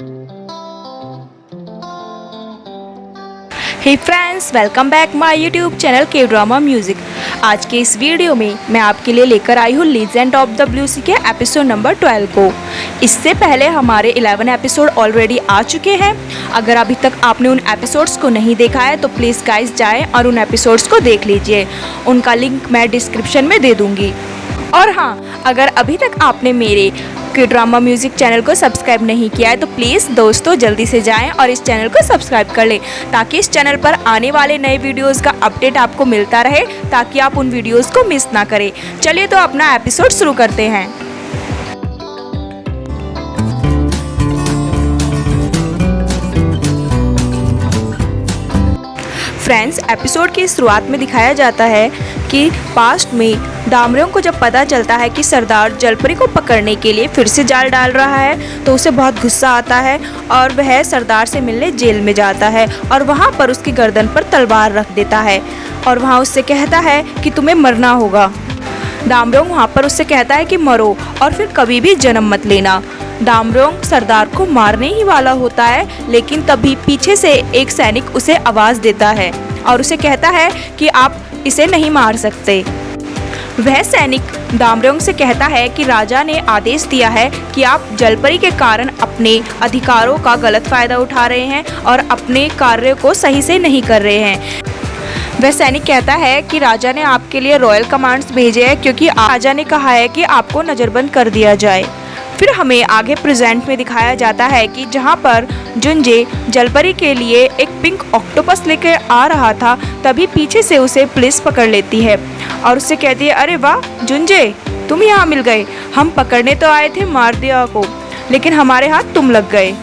Hey friends, welcome back my YouTube channel के drama music. आज के इस वीडियो में मैं आपके लिए लेकर आई हूँ लीजेंड ऑफ द ब्लू सी के एपिसोड नंबर 12 को। इससे पहले हमारे 11 एपिसोड ऑलरेडी आ चुके हैं। अगर अभी तक आपने उन एपिसोड्स को नहीं देखा है तो प्लीज़ गाइस जाएं और उन एपिसोड्स को देख लीजिए। उनका लिंक मैं डिस्क्रिप्शन में दे दूँगी। और हाँ, अगर अभी तक आपने मेरे के ड्रामा म्यूजिक चैनल को सब्सक्राइब नहीं किया है तो प्लीज़ दोस्तों जल्दी से जाएं और इस चैनल को सब्सक्राइब कर लें, ताकि इस चैनल पर आने वाले नए वीडियोस का अपडेट आपको मिलता रहे, ताकि आप उन वीडियोस को मिस ना करें। चलिए तो अपना एपिसोड शुरू करते हैं। फ्रेंड्स, एपिसोड की शुरुआत में दिखाया जाता है कि पास्ट में दामरों को जब पता चलता है कि सरदार जलपरी को पकड़ने के लिए फिर से जाल डाल रहा है तो उसे बहुत गुस्सा आता है और वह सरदार से मिलने जेल में जाता है और वहाँ पर उसकी गर्दन पर तलवार रख देता है और वहाँ उससे कहता है कि तुम्हें मरना होगा। दामरोंग वहाँ पर उससे कहता है कि मरो और फिर कभी भी जन्म मत लेना। दामरोंग सरदार को मारने ही वाला होता है, लेकिन तभी पीछे से एक सैनिक उसे आवाज़ देता है और उसे कहता है कि आप इसे नहीं मार सकते। वह सैनिक दामरोंग से कहता है कि राजा ने आदेश दिया है कि आप जलपरी के कारण अपने अधिकारों का गलत फ़ायदा उठा रहे हैं और अपने कार्य को सही से नहीं कर रहे हैं। वह सैनिक कहता है कि राजा ने आपके लिए रॉयल कमांड्स भेजे हैं, क्योंकि राजा ने कहा है कि आपको नज़रबंद कर दिया जाए। फिर हमें आगे प्रेजेंट में दिखाया जाता है कि जहाँ पर जुंजे जलपरी के लिए एक पिंक ऑक्टोपस लेकर आ रहा था, तभी पीछे से उसे पुलिस पकड़ लेती है और उससे कहती है, अरे वाह जुंजे, तुम यहाँ मिल गए। हम पकड़ने तो आए थे मारदिया को, लेकिन हमारे हाथ तुम लग गए।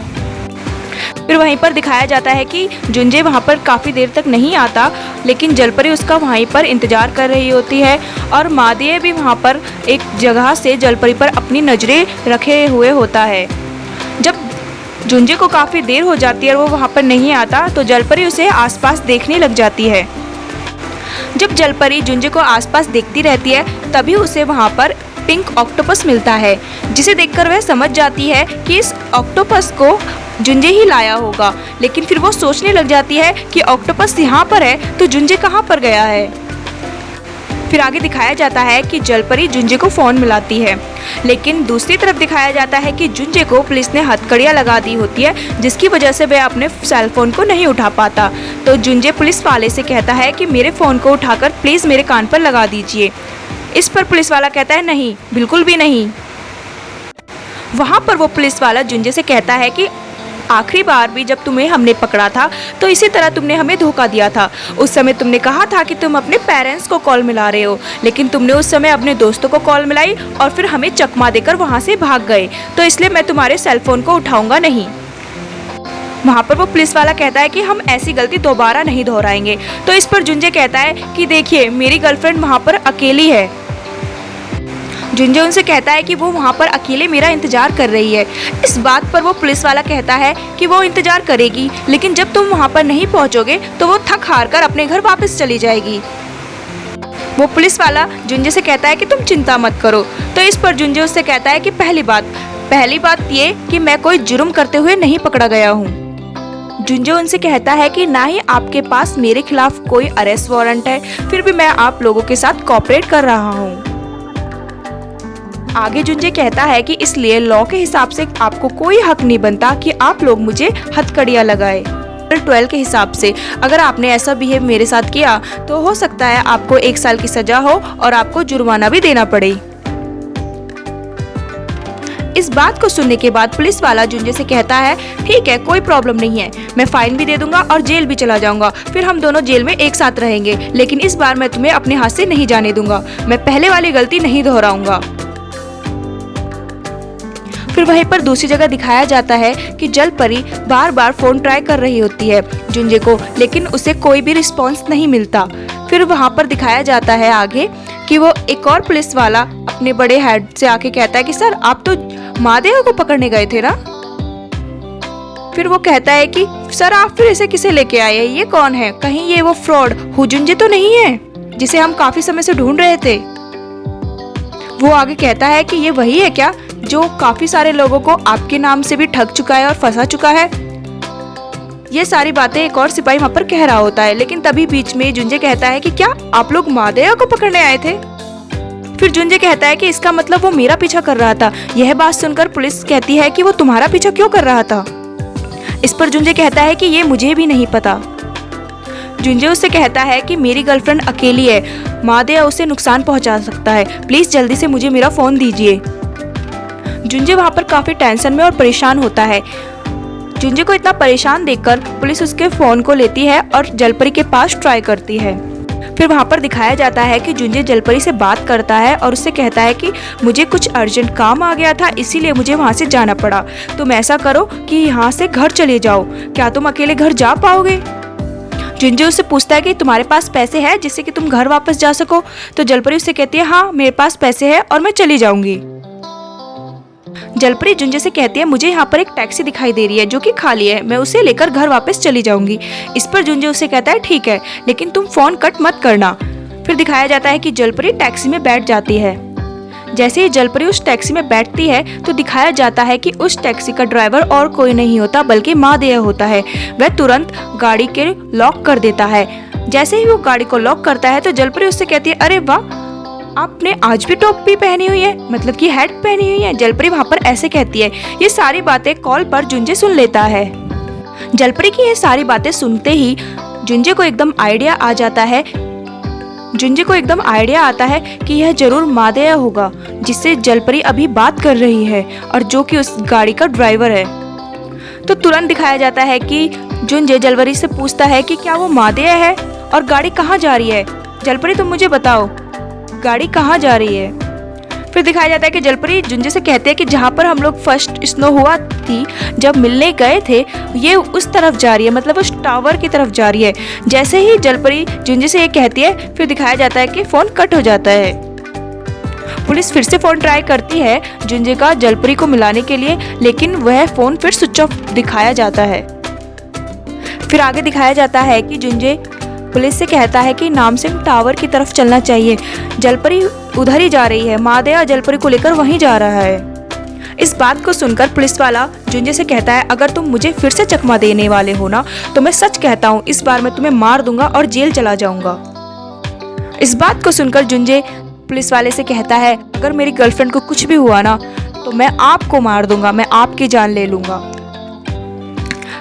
फिर वहीं पर दिखाया जाता है कि जुंजे वहाँ पर काफ़ी देर तक नहीं आता, लेकिन जलपरी उसका वहीं पर इंतज़ार कर रही होती है और मादिया भी वहाँ पर एक जगह से जलपरी पर अपनी नज़रें रखे हुए होता है। जब जुंजे को काफ़ी देर हो जाती है और वो वहाँ पर नहीं आता तो जलपरी उसे आसपास देखने लग जाती है। जब जलपरी जुंजे को आसपास देखती रहती है तभी उसे वहाँ पर पिंक ऑक्टोपस मिलता है, जिसे देखकर वह समझ जाती है कि इस ऑक्टोपस को जुंजे ही लाया होगा। लेकिन फिर वो सोचने लग जाती है कि ऑक्टोपस यहाँ पर है तो जुंजे कहाँ पर गया है। फिर आगे दिखाया जाता है कि जलपरी जुंजे को फ़ोन मिलाती है, लेकिन दूसरी तरफ दिखाया जाता है कि जुंजे को पुलिस ने हथकड़ियाँ लगा दी होती है, जिसकी वजह से वह अपने सेल फ़ोन को नहीं उठा पाता। तो जुंजे पुलिस वाले से कहता है कि मेरे फ़ोन को उठाकर प्लीज़ मेरे कान पर लगा दीजिए। इस पर पुलिस वाला कहता है, नहीं, बिल्कुल भी नहीं। वहाँ पर वो पुलिस वाला जुंजे से कहता है कि आखिरी बार भी जब तुम्हें हमने पकड़ा था तो इसी तरह तुमने हमें धोखा दिया था। उस समय तुमने कहा था कि तुम अपने पेरेंट्स को कॉल मिला रहे हो, लेकिन तुमने उस समय अपने दोस्तों को कॉल मिलाई और फिर हमें चकमा देकर वहाँ से भाग गए, तो इसलिए मैं तुम्हारे सेल फोन को उठाऊंगा नहीं। वहाँ पर वो पुलिस वाला कहता है कि हम ऐसी गलती दोबारा नहीं दोहराएंगे। तो इस पर जुंजे कहता है कि देखिए, मेरी गर्लफ्रेंड वहाँ पर अकेली है। जुंजे उनसे कहता है कि वो वहाँ पर अकेले मेरा इंतज़ार कर रही है। इस बात पर वो पुलिस वाला कहता है कि वो इंतज़ार करेगी, लेकिन जब तुम वहाँ पर नहीं पहुँचोगे तो वो थक हार कर अपने घर वापस चली जाएगी। वो पुलिस वाला जुंजे से कहता है कि तुम चिंता मत करो। तो इस पर जुंजे उससे कहता है कि पहली बात ये कि मैं कोई जुर्म करते हुए नहीं पकड़ा गया हूँ। जुंजे उनसे कहता है कि ना ही आपके पास मेरे खिलाफ कोई अरेस्ट वारंट है, फिर भी मैं आप लोगों के साथ कोऑपरेट कर रहा हूँ। आगे जुंजे कहता है कि इसलिए लॉ के हिसाब से आपको कोई हक नहीं बनता कि आप लोग मुझे हथकड़ियाँ लगाए। 12 के हिसाब से अगर आपने ऐसा बिहेव मेरे साथ किया तो हो सकता है आपको 1 साल की सजा हो और आपको जुर्माना भी देना पड़े। इस बात को सुनने के बाद पुलिस वाला जुंजे से कहता है, ठीक है, कोई प्रॉब्लम नहीं है, मैं फाइन भी दे दूंगा और जेल भी चला जाऊंगा, फिर हम दोनों जेल में एक साथ रहेंगे, लेकिन इस बार मैं तुम्हें अपने हाथ से नहीं जाने दूंगा, मैं पहले वाली गलती नहीं दोहराऊंगा। फिर वहीं पर दूसरी जगह दिखाया जाता है कि जलपरी बार बार फ़ोन ट्राई कर रही होती है जुंजे को, लेकिन उसे कोई भी रिस्पॉन्स नहीं मिलता। फिर वहाँ पर दिखाया जाता है आगे कि वो एक और पुलिस वाला अपने बड़े हेड से आके कहता है कि सर, आप तो मादिया को पकड़ने गए थे ना। फिर वो कहता है कि सर, आप फिर इसे किसे लेके आए हैं, ये कौन है, कहीं ये वो फ्रॉड हुजुंजे तो नहीं है जिसे हम काफ़ी समय से ढूंढ रहे थे। वो आगे कहता है कि ये वही है क्या जो काफ़ी सारे लोगों को आपके नाम से भी ठग चुका है और फंसा चुका है। ये सारी बातें एक और सिपाही वहाँ पर कह रहा होता है, लेकिन तभी बीच में जुंजे कहता है कि क्या आप लोग मादेया को पकड़ने आए थे? फिर जुंजे कहता है कि इसका मतलब वो मेरा पीछा कर रहा था। यह बात सुनकर पुलिस कहती है कि वो तुम्हारा पीछा क्यों कर रहा था? इस पर जुंजे कहता है कि ये मुझे भी नहीं पता। जुंजे उससे कहता है कि मेरी गर्लफ्रेंड अकेली है, मादेया उसे नुकसान पहुंचा सकता है, प्लीज जल्दी से मुझे मेरा फोन दीजिए। जुंजे वहाँ पर काफी टेंशन में और परेशान होता है। जुंजे को इतना परेशान देखकर पुलिस उसके फोन को लेती है और जलपरी के पास ट्राई करती है। फिर वहाँ पर दिखाया जाता है कि जुंजे जलपरी से बात करता है और उससे कहता है कि मुझे कुछ अर्जेंट काम आ गया था, इसीलिए मुझे वहाँ से जाना पड़ा। तुम ऐसा करो कि यहाँ से घर चले जाओ, क्या तुम अकेले घर जा पाओगे? जुंजे उससे पूछता है कि तुम्हारे पास पैसे हैं जिससे कि तुम घर वापस जा सको? तो जलपरी उससे कहती है हाँ मेरे पास पैसे हैं और मैं चली जाऊंगी। जलपरी जुंजे से कहती है मुझे यहाँ पर एक टैक्सी दिखाई दे रही है जो कि खाली है, मैं उसे लेकर घर वापस चली जाऊंगी। इस पर जुंजे उसे कहता है ठीक है, लेकिन तुम फोन कट मत करना। फिर दिखाया जाता है कि जलपरी टैक्सी में बैठ जाती है। जैसे ही जलपरी उस टैक्सी में बैठती है तो दिखाया जाता है कि उस टैक्सी का ड्राइवर और कोई नहीं होता बल्कि मादेया होता है। वह तुरंत गाड़ी के लॉक कर देता है। जैसे ही वो गाड़ी को लॉक करता है तो जलपरी उससे कहती है अरे वाह, आपने आज भी टोपी पहनी हुई है, मतलब कि हैट पहनी हुई है। जलपरी वहाँ पर ऐसे कहती है। ये सारी बातें कॉल पर जुंजे सुन लेता है। जलपरी की ये सारी बातें सुनते ही जुंजे को एकदम आइडिया आ जाता है। जुंजे को एकदम आइडिया आता है कि यह जरूर मादेया होगा जिससे जलपरी अभी बात कर रही है और जो कि उस गाड़ी का ड्राइवर है। तो तुरंत दिखाया जाता है कि जुंजे जलपरी से पूछता है कि क्या वो मादेया है और गाड़ी कहाँ जा रही है? जलपरी तुम मुझे बताओ, गाड़ी कहाँ जा रही है? फिर दिखाया जाता है कि जलपरी जुंजे से कहते हैं कि जहाँ पर हम लोग फर्स्ट स्नो हुआ थी जब मिलने गए थे ये उस तरफ जा रही है, मतलब उस टावर की तरफ जा रही है। जैसे ही जलपरी जुंजे से ये कहती है फिर दिखाया जाता है कि फोन कट हो जाता है। पुलिस फिर से फोन ट्राई करती है जुंजे का जलपरी को मिलाने के लिए, लेकिन वह फोन फिर स्विच ऑफ दिखाया जाता है। फिर आगे दिखाया जाता है कि जुंजे पुलिस से कहता है कि नामसिंग टावर की तरफ चलना चाहिए। जलपरी उधर ही जा रही है, मादेया जलपरी को लेकर वहीं जा रहा है। इस बात को सुनकर पुलिस वाला जुंजे से कहता है अगर तुम मुझे फिर से चकमा देने वाले हो ना तो मैं सच कहता हूँ इस बार मैं तुम्हें मार दूंगा और जेल चला जाऊंगा। इस बात को सुनकर जुंजे पुलिस वाले से कहता है अगर मेरी गर्लफ्रेंड को कुछ भी हुआ ना तो मैं आपको मार दूंगा, मैं आपकी जान ले लूंगा।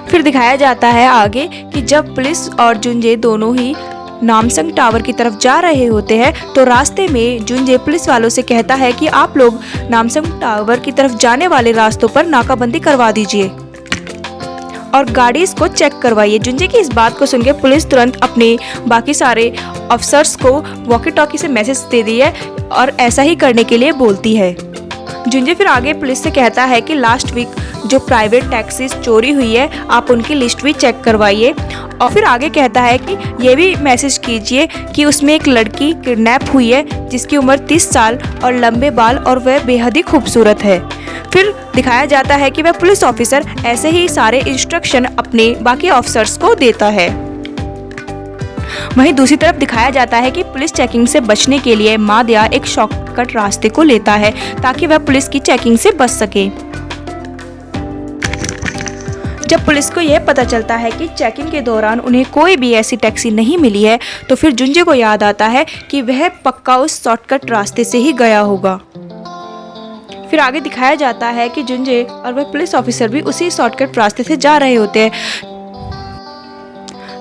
फिर दिखाया जाता है आगे कि जब पुलिस और जुंजे दोनों ही नामसंग टावर की तरफ जा रहे होते हैं तो रास्ते में जुंजे पुलिस वालों से कहता है कि आप लोग नामसंग टावर की तरफ जाने वाले रास्तों पर नाकाबंदी करवा दीजिए और गाड़ी को चेक करवाइए। जुंजे की इस बात को सुनकर पुलिस तुरंत अपने बाकी सारे अफसर्स को वॉकी टॉकी से मैसेज दे दी है और ऐसा ही करने के लिए बोलती है। जुंजे फिर आगे पुलिस से कहता है कि लास्ट वीक जो प्राइवेट टैक्सीज चोरी हुई है आप उनकी लिस्ट भी चेक करवाइए और फिर आगे कहता है कि ये भी मैसेज कीजिए कि उसमें एक लड़की किडनैप हुई है जिसकी उम्र 30 साल और लंबे बाल और वह बेहद ही खूबसूरत है। फिर दिखाया जाता है कि वह पुलिस ऑफिसर ऐसे ही सारे इंस्ट्रक्शन अपने बाकी ऑफिसर्स को देता है। वहीं दूसरी तरफ दिखाया जाता है कि पुलिस चेकिंग से बचने के लिए मादेया एक शॉर्टकट रास्ते को लेता है ताकि वह पुलिस की चेकिंग से बच सके। जब पुलिस को यह पता चलता है कि चेकिंग के दौरान उन्हें कोई भी ऐसी टैक्सी नहीं मिली है तो फिर जुंजे को याद आता है कि वह पक्का उस शॉर्टकट रास्ते से ही गया होगा। फिर आगे दिखाया जाता है कि जुंजे और वह पुलिस ऑफिसर भी उसी शॉर्टकट रास्ते से जा रहे होते हैं।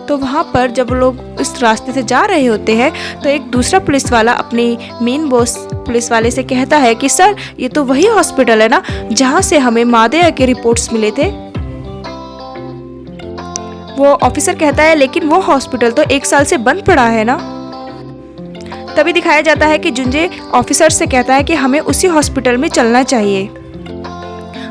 तो वहाँ पर जब लोग इस रास्ते से जा रहे होते हैं तो एक दूसरा पुलिस वाला अपने मेन बॉस पुलिस वाले से कहता है कि सर ये तो वही हॉस्पिटल है ना जहाँ से हमें मादेया के रिपोर्ट्स मिले थे। वो ऑफिसर कहता है लेकिन वो हॉस्पिटल तो 1 साल से बंद पड़ा है ना। तभी दिखाया जाता है कि जुंजे ऑफिसर से कहता है कि हमें उसी हॉस्पिटल में चलना चाहिए।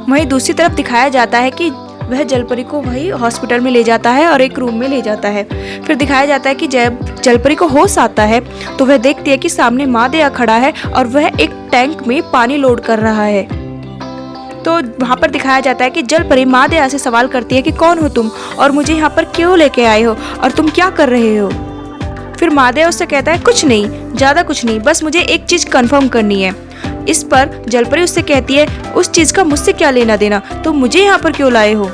वहीं दूसरी तरफ दिखाया जाता है कि वह जलपरी को वही हॉस्पिटल में ले जाता है और एक रूम में ले जाता है। फिर दिखाया जाता है कि जब जलपरी को होश आता है तो वह देखती है कि सामने मादेया खड़ा है और वह एक टैंक में पानी लोड कर रहा है। तो वहाँ पर दिखाया जाता है कि जलपरी मादेया से सवाल करती है कि कौन हो तुम और मुझे यहाँ पर क्यों लेके आए हो और तुम क्या कर रहे हो। फिर मादेया उससे कहता है कुछ नहीं, ज़्यादा कुछ नहीं, बस मुझे एक चीज़ कंफर्म करनी है, इस पर जलपरी उससे कहती है, उस चीज का मुझसे क्या लेना देना, तुम मुझे यहाँ पर क्यों लाए हो।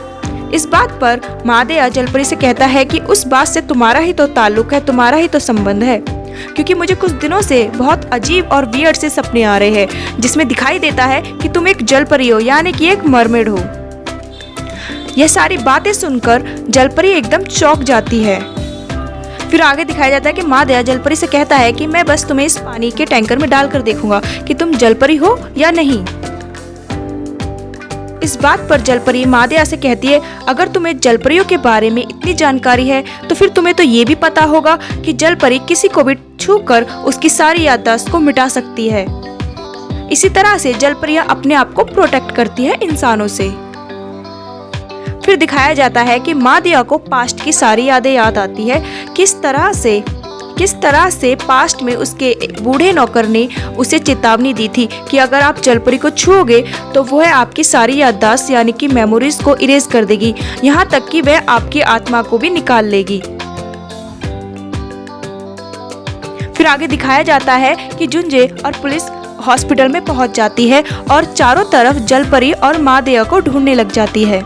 इस बात पर महादेया जलपरी से कहता है कि उस बात से तुम्हारा ही तो ताल्लुक है, तुम्हारा ही तो संबंध है, क्योंकि मुझे कुछ दिनों से बहुत अजीब और वियर्ड से सपने आ रहे हैं जिसमें दिखाई देता है कि तुम एक जलपरी हो, यानी कि एक मरमेड हो। यह सारी बातें सुनकर जलपरी एकदम चौंक जाती है। फिर आगे दिखाया जाता है कि महादेया जलपरी से कहता है कि मैं बस तुम्हें इस पानी के टैंकर में डालकर देखूंगा कि तुम जलपरी हो या नहीं। इस बात पर जलपरी महादेया से कहती है, अगर तुम्हें जलपरियों के बारे में इतनी जानकारी है तो फिर तुम्हें तो ये भी पता होगा कि जलपरी किसी को भी छूकर उसकी सारी याददाश्त को मिटा सकती है। इसी तरह से जलपरियां अपने आप को प्रोटेक्ट करती है इंसानों से। फिर दिखाया जाता है कि महादेया को पास्ट की सारी यादें याद आती है, किस तरह से पास्ट में उसके बूढ़े नौकर ने उसे चेतावनी दी थी कि अगर आप जलपरी को छुओगे तो वह आपकी सारी याददाश्त यानी कि मेमोरीज को इरेज कर देगी, यहाँ तक कि वह आपकी आत्मा को भी निकाल लेगी। फिर आगे दिखाया जाता है कि जुंजे और पुलिस हॉस्पिटल में पहुंच जाती है और चारों तरफ जलपरी और महादेया को ढूंढने लग जाती है।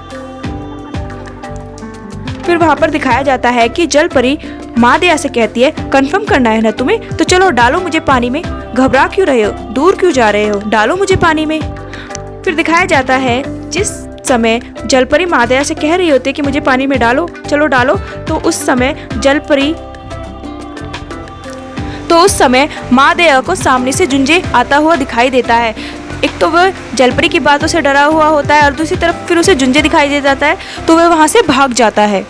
फिर वहां पर दिखाया जाता है कि जलपरी महादेया से कहती है, कंफर्म करना है ना तुम्हें, तो चलो डालो मुझे पानी में, घबरा क्यों रहे हो, दूर क्यों जा रहे हो, डालो मुझे पानी में। फिर दिखाया जाता है जिस समय जलपरी महादेया से कह रही होती है कि मुझे पानी में डालो, चलो डालो, तो उस समय महादेया को सामने से जुंजे आता हुआ दिखाई देता है। एक तो वह जलपरी की बातों से डरा हुआ होता है और दूसरी तरफ फिर उसे जुंजे दिखाई दे जाता है, तो वह वहां से भाग जाता है।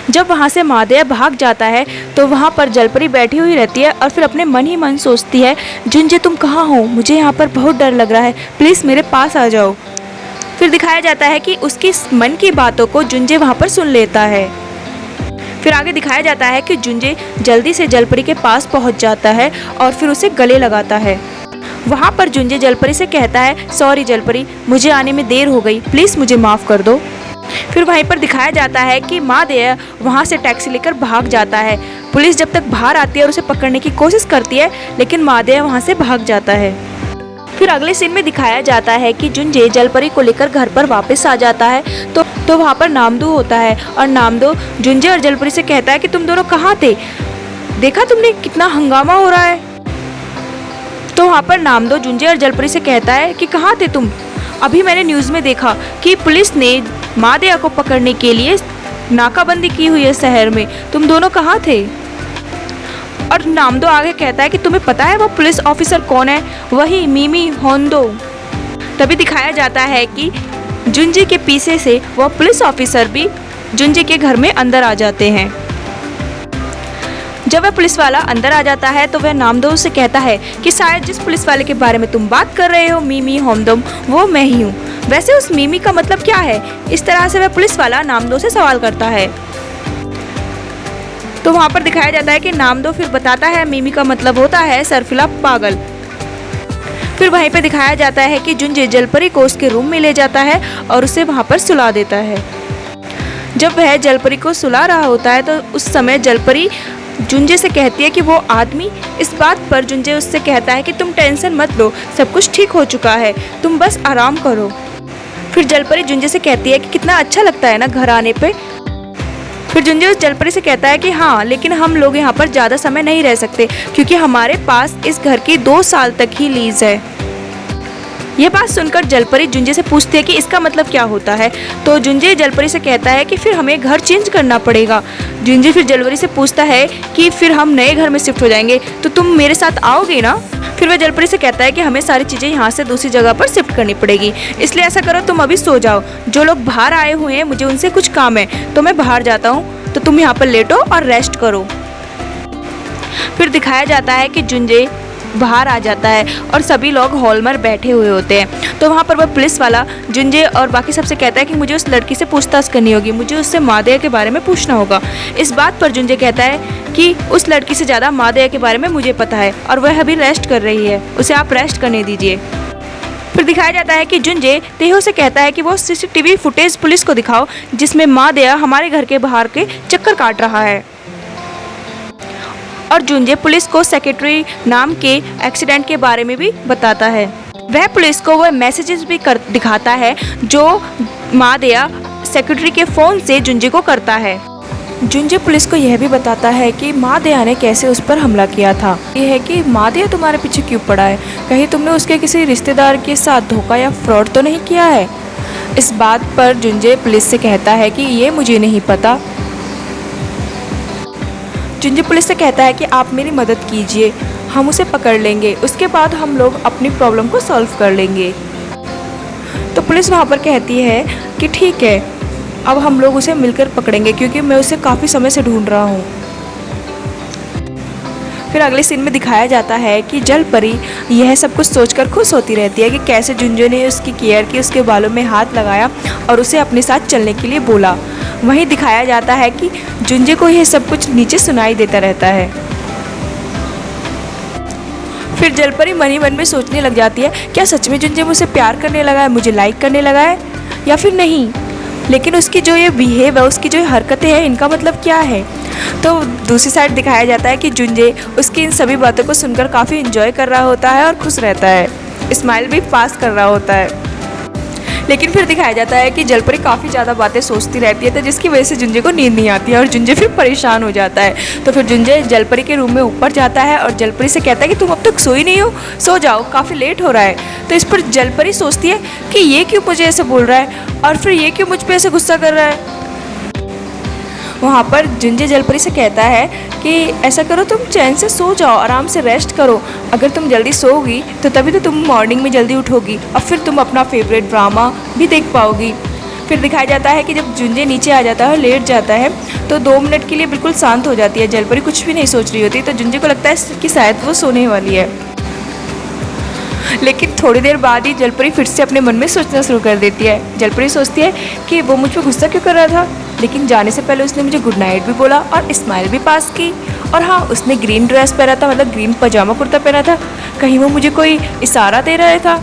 जब वहां से महादेया भाग जाता है तो वहां पर जलपरी बैठी हुई रहती है और फिर अपने मन ही मन सोचती है, जुंजे तुम कहाँ हो, मुझे यहाँ पर बहुत डर लग रहा है, प्लीज मेरे पास आ जाओ। फिर दिखाया जाता है कि उसकी मन की बातों को जुंजे वहां पर सुन लेता है। फिर आगे दिखाया जाता है कि जुंजे जल्दी से जलपरी के पास पहुंच जाता है और फिर उसे गले लगाता है। वहां पर जुंजे जलपरी से कहता है, सॉरी जलपरी, मुझे आने में देर हो गई, प्लीज मुझे माफ कर दो। फिर वहीं पर दिखाया जाता है कि महादेया वहां से टैक्सी लेकर भाग जाता है। पुलिस जब तक बाहर आती है और उसे पकड़ने की कोशिश करती है, लेकिन महादेया वहां से भाग जाता है। फिर अगले सीन में दिखाया जाता है कि जुंजे जलपरी को लेकर घर पर वापस आ जाता है तो वहाँ पर नामदो होता है और नामदो जुंजे और जलपरी से कहता है कि तुम दोनों कहाँ थे, देखा तुमने कितना हंगामा हो रहा है। तो वहाँ पर नामदो जुंजे और जलपरी से कहता है कि कहाँ थे तुम, अभी मैंने न्यूज़ में देखा कि पुलिस ने महादेया को पकड़ने के लिए नाकाबंदी की हुई है शहर में, तुम दोनों कहाँ थे। और नामदो आगे कहता है कि तुम्हें पता है वो पुलिस ऑफिसर कौन है, वही मिमी होंदो। तभी दिखाया जाता है कि जुंजे के पीछे से वह पुलिस ऑफिसर भी जुंजे के घर में अंदर आ जाते हैं। जब वह पुलिस वाला अंदर आ जाता है तो वह नामदो से कहता है कि शायद जिस पुलिस वाले के बारे में तुम बात कर रहे हो मिमी होंदोम, वो मैं ही हूँ। वैसे उस मिमी का मतलब क्या है, इस तरह से वह पुलिस वाला नामदो से सवाल करता है। तो वहाँ पर दिखाया जाता है कि नामदो फिर बताता है मिमी का मतलब होता है सरफिला पागल। फिर वहीं पे दिखाया जाता है कि जुंजे जलपरी को उसके रूम में ले जाता है और उसे वहाँ पर सुला देता है। जब वह जलपरी को सुला रहा होता है तो उस समय जलपरी जुंजे से कहती है कि वो आदमी, इस बात पर जुंजे उससे कहता है कि तुम टेंशन मत लो, सब कुछ ठीक हो चुका है, तुम बस आराम करो। फिर जलपरी जुंजे से कहती है कि कितना अच्छा लगता है ना घर आने पे। फिर जुंजे जलपरी से कहता है कि हाँ, लेकिन हम लोग यहाँ पर ज़्यादा समय नहीं रह सकते क्योंकि हमारे पास इस घर की 2 साल तक ही लीज है। यह बात सुनकर जलपरी जुंजे से पूछती है कि इसका मतलब क्या होता है। तो जुंजे जलपरी से कहता है कि फिर हमें घर चेंज करना पड़ेगा। जुंजे फिर जलपरी से पूछता है कि फिर हम नए घर में शिफ्ट हो जाएंगे तो तुम मेरे साथ आओगे ना। फिर वह जलपरी से कहता है कि हमें सारी चीज़ें यहाँ से दूसरी जगह पर शिफ्ट करनी पड़ेगी, इसलिए ऐसा करो तुम अभी सो जाओ। जो लोग बाहर आए हुए हैं मुझे उनसे कुछ काम है तो मैं बाहर जाता हूँ, तो तुम यहाँ पर लेटो और रेस्ट करो। फिर दिखाया जाता है कि जुंजे बाहर आ जाता है और सभी लोग हॉल में बैठे हुए होते हैं। तो वहाँ पर वह पुलिस वाला जुंजे और बाकी सबसे कहता है कि मुझे उस लड़की से पूछताछ करनी होगी, मुझे उससे महादेया के बारे में पूछना होगा। इस बात पर जुंजे कहता है कि उस लड़की से ज़्यादा महादेया के बारे में मुझे पता है और वह अभी रेस्ट कर रही है, उसे आप रेस्ट करने दीजिए। फिर दिखाया जाता है कि जुंजे तेहो से कहता है कि वो CCTV फुटेज पुलिस को दिखाओ जिसमें महादेया हमारे घर के बाहर के चक्कर काट रहा है। और जुंजे पुलिस को सेक्रेटरी नाम के एक्सीडेंट के बारे में भी बताता है। वह पुलिस को वह मैसेजेस भी दिखाता है जो मादया सेक्रेटरी के फ़ोन से जुंजे को करता है। जुंजे पुलिस को यह भी बताता है कि मादया ने कैसे उस पर हमला किया था। यह है कि मादया तुम्हारे पीछे क्यों पड़ा है, कहीं तुमने उसके किसी रिश्तेदार के साथ धोखा या फ्रॉड तो नहीं किया है। इस बात पर जुंजे पुलिस से कहता है कि ये मुझे नहीं पता। जुंजे पुलिस से कहता है कि आप मेरी मदद कीजिए, हम उसे पकड़ लेंगे, उसके बाद हम लोग अपनी प्रॉब्लम को सॉल्व कर लेंगे। तो पुलिस वहाँ पर कहती है कि ठीक है, अब हम लोग उसे मिलकर पकड़ेंगे क्योंकि मैं उसे काफ़ी समय से ढूंढ रहा हूँ। फिर अगले सीन में दिखाया जाता है कि जल परी यह सब कुछ सोचकर खुश होती रहती है कि कैसे जुंजे ने उसकी केयर की, उसके बालों में हाथ लगाया और उसे अपने साथ चलने के लिए बोला। वहीं दिखाया जाता है कि जुंजे को यह सब कुछ नीचे सुनाई देता रहता है। फिर जलपरी मन ही मन में सोचने लग जाती है, क्या सच में जुंजे मुझसे प्यार करने लगा है, मुझे लाइक करने लगा है या फिर नहीं। लेकिन उसकी जो ये बिहेव है, उसकी जो हरकतें हैं, इनका मतलब क्या है। तो दूसरी साइड दिखाया जाता है कि जुंजे उसकी इन सभी बातों को सुनकर काफ़ी इंजॉय कर रहा होता है और खुश रहता है, स्माइल भी पास कर रहा होता है। लेकिन फिर दिखाया जाता है कि जलपरी काफ़ी ज़्यादा बातें सोचती रहती है, तो जिसकी वजह से जुंजे को नींद नहीं आती है और जुंजे फिर परेशान हो जाता है। तो फिर जुंजे जलपरी के रूम में ऊपर जाता है और जलपरी से कहता है कि तुम अब तक सोई नहीं हो, सो जाओ, काफ़ी लेट हो रहा है। तो इस पर जलपरी सोचती है कि ये क्यों मुझे ऐसे बोल रहा है और फिर ये क्यों मुझ पर ऐसे गुस्सा कर रहा है। वहाँ पर जुंजे जलपरी से कहता है कि ऐसा करो, तुम चैन से सो जाओ, आराम से रेस्ट करो, अगर तुम जल्दी सोओगी तो तभी तो तुम मॉर्निंग में जल्दी उठोगी और फिर तुम अपना फेवरेट ड्रामा भी देख पाओगी। फिर दिखाया जाता है कि जब जुंजे नीचे आ जाता है और लेट जाता है तो 2 मिनट के लिए बिल्कुल शांत हो जाती है। जलपरी कुछ भी नहीं सोच रही होती, तो जुंजे को लगता है कि शायद वो सोने वाली है। लेकिन थोड़ी देर बाद ही जलपरी फिर से अपने मन में सोचना शुरू कर देती है। जलपरी सोचती है कि वो मुझ पर गुस्सा क्यों कर रहा था, लेकिन जाने से पहले उसने मुझे गुड नाइट भी बोला और स्माइल भी पास की। और हाँ, उसने ग्रीन ड्रेस पहना था, मतलब ग्रीन पजामा कुर्ता पहना था। कहीं वो मुझे कोई इशारा दे रहा था,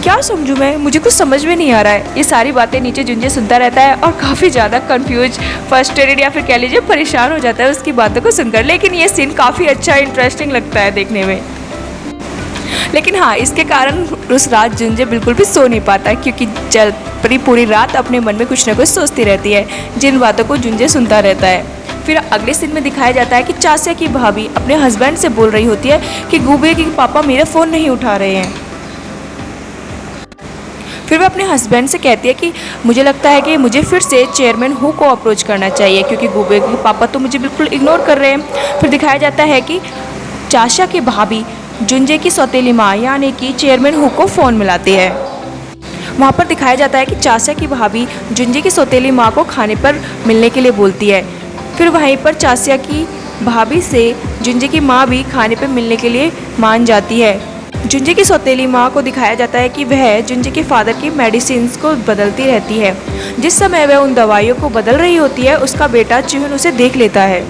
क्या समझूं मैं, मुझे कुछ समझ में नहीं आ रहा है। ये सारी बातें नीचे जुंजे सुनता रहता है और काफ़ी ज़्यादा कंफ्यूज, फ्रस्ट्रेटेड या फिर कह लीजिए परेशान हो जाता है उसकी बातों को सुनकर। लेकिन ये सीन काफ़ी अच्छा इंटरेस्टिंग लगता है देखने में। लेकिन हाँ, इसके कारण उस रात जुंजे बिल्कुल भी सो नहीं पाता है क्योंकि जलपरी पूरी रात अपने मन में कुछ ना कुछ सोचती रहती है, जिन बातों को जुंजे सुनता रहता है। फिर अगले सीन में दिखाया जाता है कि चाचा की भाभी अपने हस्बैंड से बोल रही होती है कि गुबे के पापा मेरा फ़ोन नहीं उठा रहे हैं। फिर वह अपने हस्बैंड से कहती है कि मुझे लगता है कि मुझे फिर से चेयरमैन हु को अप्रोच करना चाहिए क्योंकि गुबे के पापा तो मुझे बिल्कुल इग्नोर कर रहे हैं। फिर दिखाया जाता है कि चाचा की भाभी जुंजे की सौतेली माँ यानी कि चेयरमैन हु को फ़ोन मिलाती है। वहाँ पर दिखाया जाता है कि चाचा की भाभी जुंजे की सौतेली माँ को खाने पर मिलने के लिए बोलती है। फिर वहीं पर चाचा की भाभी से जुंजे की माँ भी खाने पर मिलने के लिए मान जाती है। जुंजे की सौतेली माँ को दिखाया जाता है कि वह जुंजे के फादर की मेडिसिन्स को बदलती रहती है। जिस समय वह उन दवाइयों को बदल रही होती है, उसका बेटा चिहुन उसे देख लेता है।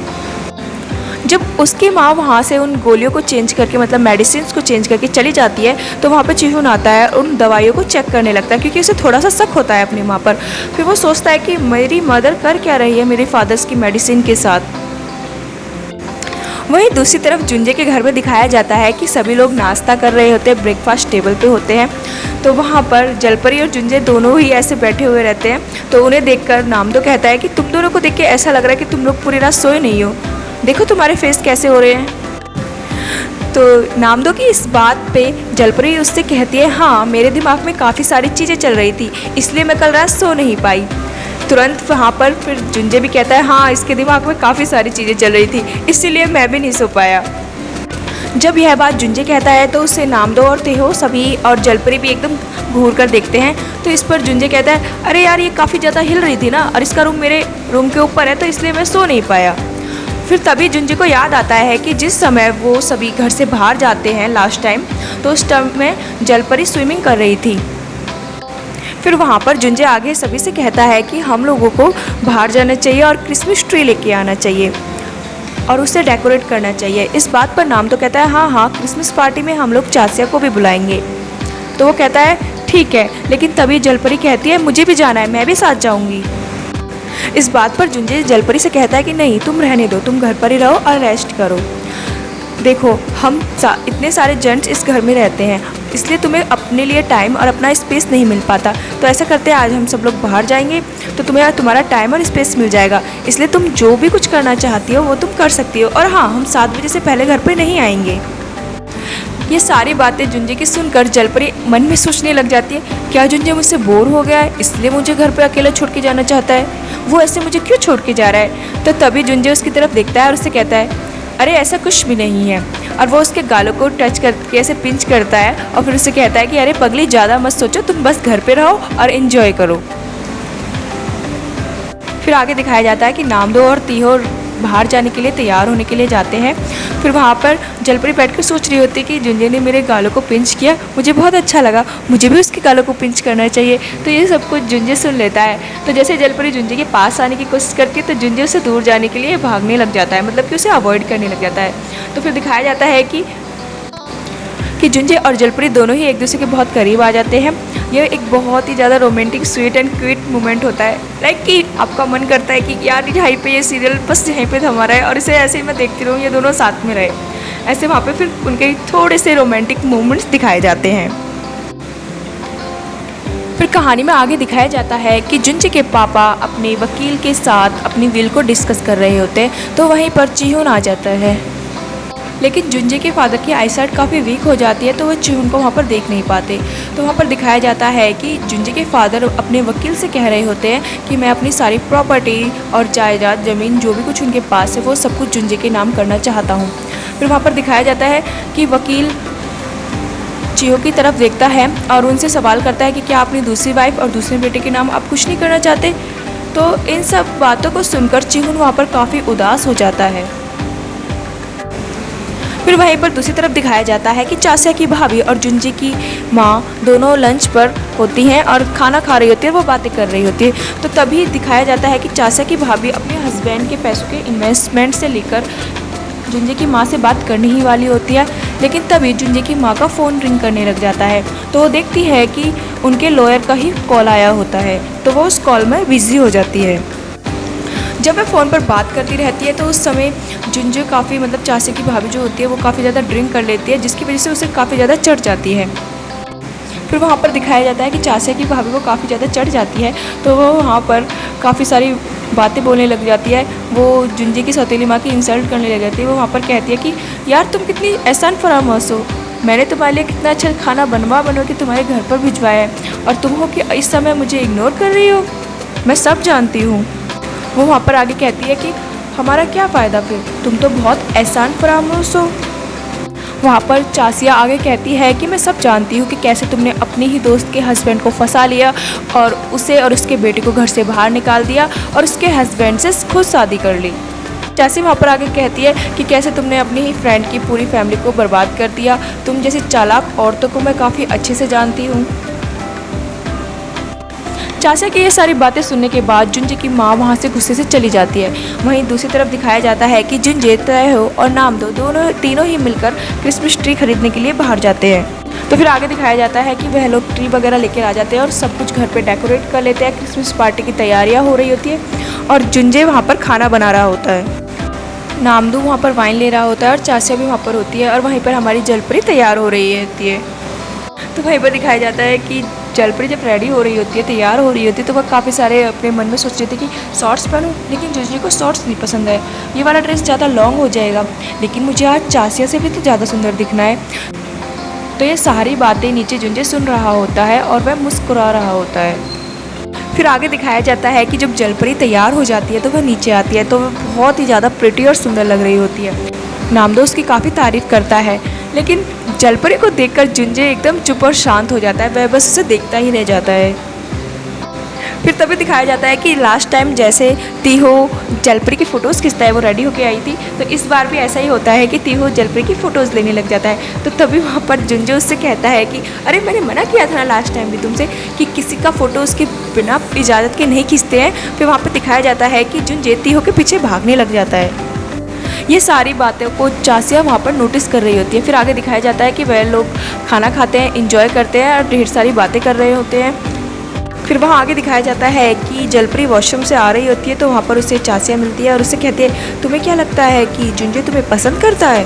जब उसकी माँ वहाँ से उन गोलियों को चेंज करके, मतलब मेडिसिन्स को चेंज करके चली जाती है, तो वहाँ पर चिहुन आता है और उन दवाइयों को चेक करने लगता है क्योंकि उसे थोड़ा सा शक होता है अपनी माँ पर। फिर वो सोचता है कि मेरी मदर कर क्या रही है मेरे फादर्स की मेडिसिन के साथ। वहीं दूसरी तरफ जुंजे के घर में दिखाया जाता है कि सभी लोग नाश्ता कर रहे होते हैं, ब्रेकफास्ट टेबल पे होते हैं। तो वहाँ पर जलपरी और जुंजे दोनों ही ऐसे बैठे हुए रहते हैं। तो उन्हें देखकर नामदो कहता है कि तुम दोनों को देख के ऐसा लग रहा है कि तुम लोग पूरी रात सोए नहीं हो, देखो तुम्हारे फेस कैसे हो रहे हैं। तो नामदो की इस बात पे जलपरी उससे कहती है, हाँ मेरे दिमाग में काफ़ी सारी चीज़ें चल रही थी, इसलिए मैं कल रात सो नहीं पाई। तुरंत वहाँ पर फिर जुंजे भी कहता है, हाँ इसके दिमाग में काफ़ी सारी चीज़ें चल रही थी, इसीलिए मैं भी नहीं सो पाया। जब यह बात जुंजे कहता है तो उसे नामदो और तेहो सभी और जलपरी भी एकदम घूर कर देखते हैं। तो इस पर जुंजे कहता है, अरे यार ये काफ़ी ज़्यादा हिल रही थी ना, और इसका रूम मेरे रूम के ऊपर है तो इसलिए मैं सो नहीं पाया। फिर तभी जुंजे को याद आता है कि जिस समय वो सभी घर से बाहर जाते हैं लास्ट टाइम, तो उस टाइम में जलपरी स्विमिंग कर रही थी। फिर वहाँ पर जुंजे आगे सभी से कहता है कि हम लोगों को बाहर जाना चाहिए और क्रिसमस ट्री लेके आना चाहिए और उसे डेकोरेट करना चाहिए। इस बात पर नाम तो कहता है, हाँ हाँ क्रिसमस पार्टी में हम लोग चाचा को भी बुलाएंगे। तो वो कहता है ठीक है, लेकिन तभी जलपरी कहती है मुझे भी जाना है, मैं भी साथ जाऊँगी। इस बात पर जुंजे जलपरी से कहता है कि नहीं तुम रहने दो, तुम घर पर ही रहो और रेस्ट करो। देखो हम इतने सारे जेंट्स इस घर में रहते हैं, इसलिए तुम्हें अपने लिए टाइम और अपना स्पेस नहीं मिल पाता। तो ऐसा करते हैं, आज हम सब लोग बाहर जाएंगे तो तुम्हें तुम्हारा टाइम और स्पेस मिल जाएगा, इसलिए तुम जो भी कुछ करना चाहती हो वो तुम कर सकती हो। और हाँ, हम 7 बजे से पहले घर पे नहीं आएंगे। ये सारी बातें जुंजे की सुनकर जलपरी मन में सोचने लग जाती है, क्या जुंजे मुझसे बोर हो गया है इसलिए मुझे घर पे अकेला छोड़ के जाना चाहता है? वो ऐसे मुझे क्यों छोड़ के जा रहा है? तो तभी जुंजे उसकी तरफ देखता है और उससे कहता है, अरे ऐसा कुछ भी नहीं है। और वो उसके गालों को टच करके ऐसे पिंच करता है और फिर उससे कहता है कि अरे पगली, ज़्यादा मत सोचो, तुम बस घर पे रहो और एंजॉय करो। फिर आगे दिखाया जाता है कि नामदो और तीहो बाहर जाने के लिए तैयार होने के लिए जाते हैं। फिर वहाँ पर जलपरी बैठ कर सोच रही होती है कि जुंजे ने मेरे गालों को पिंच किया, मुझे बहुत अच्छा लगा, मुझे भी उसके गालों को पिंच करना चाहिए। तो ये सब कुछ जुंजे सुन लेता है। तो जैसे जलपरी जुंजे के पास आने की कोशिश करती है तो जुंजे उससे दूर जाने के लिए भागने लग जाता है, मतलब कि उसे अवॉइड करने लग जाता है। तो फिर दिखाया जाता है कि जुंजे और जलपरी दोनों ही एक दूसरे के बहुत करीब आ जाते हैं। ये एक बहुत ही ज़्यादा romantic, sweet and cute moment होता है। लाइक कि आपका मन करता है कि यार यहीं पे ये सीरियल बस यहीं पे थमा रहा है और इसे ऐसे ही मैं देखती रहूँ, ये दोनों साथ में रहे। ऐसे वहाँ पे फिर उनके थोड़े से रोमांटिक मोमेंट्स दिखाए जाते हैं। फिर कहानी में आगे दिखाया जाता है कि जुंजे के पापा अपने वकील के साथ अपनी विल को डिस्कस कर रहे होते हैं, तो वहीं पर चिहुन आ जाता है। लेकिन जुंजे के फादर की आईसाइट काफ़ी वीक हो जाती है, तो वो चिहुन को वहाँ पर देख नहीं पाते। तो वहाँ पर दिखाया जाता है कि जुंजे के फादर अपने वकील से कह रहे होते हैं कि मैं अपनी सारी प्रॉपर्टी और जायदाद, ज़मीन, जो भी कुछ उनके पास है वो सब कुछ जुंजे के नाम करना चाहता हूँ। फिर वहाँ पर दिखाया जाता है कि वकील चिहो की तरफ देखता है और उनसे सवाल करता है कि क्या अपनी दूसरी वाइफ और दूसरे बेटे के नाम आप कुछ नहीं करना चाहते? तो इन सब बातों को सुनकर चिहुन वहाँ पर काफ़ी उदास हो जाता है। फिर वहीं पर दूसरी तरफ दिखाया जाता है कि चाचा की भाभी और जुंजे की माँ दोनों लंच पर होती हैं और खाना खा रही होती है, वो बातें कर रही होती है। तो तभी दिखाया जाता है कि चाचा की भाभी अपने हस्बैंड के पैसों के इन्वेस्टमेंट से लेकर जुंजे की माँ से बात करने ही वाली होती है। लेकिन तभी जुंजे की माँ का फ़ोन रिंग करने लग जाता है, तो वो देखती है कि उनके लॉयर का ही कॉल आया होता है, तो वो उस कॉल में बिज़ी हो जाती है। जब वह फ़ोन पर बात करती रहती है तो उस समय जुंजे काफ़ी, मतलब चाचा की भाभी जो होती है वो काफ़ी ज़्यादा ड्रिंक कर लेती है, जिसकी वजह से उसे काफ़ी ज़्यादा चढ़ जाती है। फिर वहाँ पर दिखाया जाता है कि चाचा की भाभी को काफ़ी ज़्यादा चढ़ जाती है, तो वो वहाँ पर काफ़ी सारी बातें बोलने लग जाती है। वो जुंजे की सौतेली माँ की इंसल्ट करने लग जाती है। वो वहाँ पर कहती है कि यार तुम कितनी एहसान फरामोश हो, मैंने तुम्हारे लिए कितना अच्छा खाना बनवा के तुम्हारे घर पर भिजवाया है और तुम हो कि इस समय मुझे इग्नोर कर रही हो, मैं सब जानती हूँ। वो वहाँ पर आगे कहती है कि हमारा क्या फ़ायदा, फिर तुम तो बहुत एहसान फरामोश हो। वहाँ पर चासिया आगे कहती है कि मैं सब जानती हूँ कि कैसे तुमने अपने ही दोस्त के हस्बैंड को फंसा लिया और उसे और उसके बेटे को घर से बाहर निकाल दिया और उसके हस्बैंड से खुद शादी कर ली। चासी वहाँ पर आगे कहती है कि कैसे तुमने अपनी ही फ्रेंड की पूरी फैमिली को बर्बाद कर दिया, तुम जैसी चालाक औरतों को मैं काफ़ी अच्छे से जानती हूँ। चाचा की ये सारी बातें सुनने के बाद जुंजे की माँ वहाँ से गुस्से से चली जाती है। वहीं दूसरी तरफ दिखाया जाता है कि जुंजे, तैहो और नामदो तीनों ही मिलकर क्रिसमस ट्री खरीदने के लिए बाहर जाते हैं। तो फिर आगे दिखाया जाता है कि वह लोग ट्री वगैरह लेकर आ जाते हैं और सब कुछ घर पे डेकोरेट कर लेते हैं। क्रिसमस पार्टी की तैयारियाँ हो रही होती है और जुंजे वहाँ पर खाना बना रहा होता है। नामदो वहाँ पर वाइन ले रहा होता है और चाचा भी वहाँ पर होती है और वहीं पर हमारी जलपरी तैयार हो रही होती है। तो वहीं पर दिखाया जाता है कि जलपरी जब रेडी हो रही होती है, तैयार हो रही होती है, तो वह काफ़ी सारे अपने मन में सोच रही थी कि शॉर्ट्स पहनूं, लेकिन जुंजे को शॉर्ट्स नहीं पसंद है, ये वाला ड्रेस ज़्यादा लॉन्ग हो जाएगा, लेकिन मुझे आज चासिया से भी तो ज़्यादा सुंदर दिखना है। तो ये सारी बातें नीचे जुंजे सुन रहा होता है और वह मुस्कुरा रहा होता है। फिर आगे दिखाया जाता है कि जब जलपरी तैयार हो जाती है तो वह नीचे आती है, तो वह बहुत ही ज़्यादा प्रिटी और सुंदर लग रही होती है। नामदो उसकी काफ़ी तारीफ़ करता है, लेकिन जलपरी को देखकर जुंजे एकदम चुप और शांत हो जाता है, वह बस उसे देखता ही रह जाता है। फिर तभी दिखाया जाता है कि लास्ट टाइम जैसे तीहो जलपरी की फ़ोटोज़ खींचता है, वो रेडी होके आई थी, तो इस बार भी ऐसा ही होता है कि तीहो जलपरी की फ़ोटोज़ लेने लग जाता है। तो तभी वहाँ पर जुंजे उससे कहता है कि अरे मैंने मना किया था ना लास्ट टाइम भी तुमसे कि किसी का फ़ोटो उसके बिना इजाज़त के नहीं खींचते हैं। फिर वहाँ पर दिखाया जाता है कि जुंजे तीहो के पीछे भागने लग जाता है। ये सारी बातों को चासिया वहाँ पर नोटिस कर रही होती है। फिर आगे दिखाया जाता है कि वह लोग खाना खाते हैं, इंजॉय करते हैं और ढेर सारी बातें कर रहे होते हैं। फिर वहाँ आगे दिखाया जाता है कि जलपरी वॉशरूम से आ रही होती है, तो वहाँ पर उसे चासिया मिलती है और उससे कहती है तुम्हें क्या लगता है कि जुंजे तुम्हें पसंद करता है?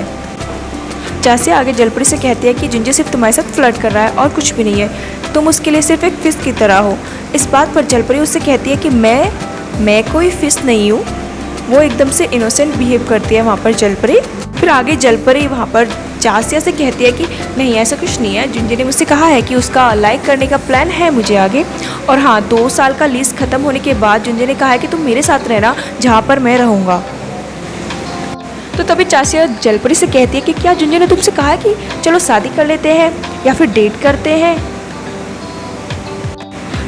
चासिया आगे जलपरी से कहती है कि जुंजे सिर्फ तुम्हारे साथ फ्लर्ट कर रहा है और कुछ भी नहीं है, तुम उसके लिए सिर्फ एक फिश की तरह हो। इस बात पर जलपरी उससे कहती है कि मैं कोई फिश नहीं हूँ। वो एकदम से इनोसेंट बिहेव करती है वहाँ पर जलपरी। फिर आगे जलपरी वहाँ पर चासिया से कहती है कि नहीं ऐसा कुछ नहीं है, जुंजे ने मुझसे कहा है कि उसका लाइक करने का प्लान है मुझे आगे। और हाँ, 2 साल का लीज ख़त्म होने के बाद जुंजे ने कहा है कि तुम मेरे साथ रहना जहाँ पर मैं रहूँगा। तो तभी चासिया जलपरी से कहती है कि क्या जुंजे ने तुमसे कहा है कि चलो शादी कर लेते हैं या फिर डेट करते हैं?